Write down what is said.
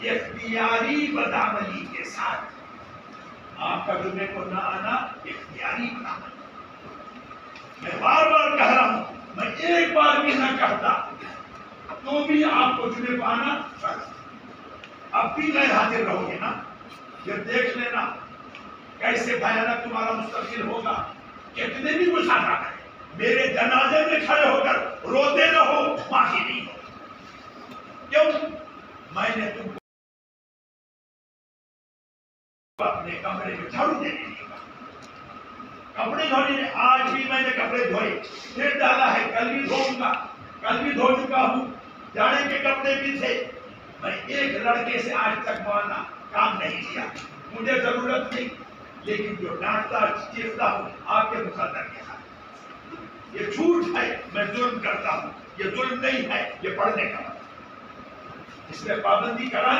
اختیاری بدعملی کے ساتھ. آپ کا جمعے کو نہ آنا اختیاری بدعملی. میں بار بار کہہ رہا ہوں، میں ایک بار بھی نہ کہتا تو بھی آپ کو جمعے کو آنا فرض. اب بھی غیر حاضر رہو گے نا، پھر دیکھ لینا کیسے بھیانک تمہارا مستقبل ہوگا. کتنے بھی مسافر کریں، میرے جنازے میں کھڑے ہو کر روتے رہو، معافی نہیں ہو. کیوں؟ میں نے تم کو اپنے کمرے میں جھاڑو دینے نہیں کہا، کپڑے دھونے. آج بھی میں نے کپڑے دھوئے، پھر ڈالا ہے، کل بھی دھوؤں گا، کل بھی دھو چکا ہوں. جانے کے کپڑے بھی تھے. میں ایک لڑکے سے آج تک مولانا کام نہیں کیا، مجھے ضرورت نہیں. لیکن جو ڈانٹتا چیختا ہوں آپ کے مقدر کے ساتھ، یہ جھوٹ ہے، میں ظلم کرتا ہوں. یہ ظلم نہیں ہے، یہ پڑھنے کا. اس میں پابندی کرانی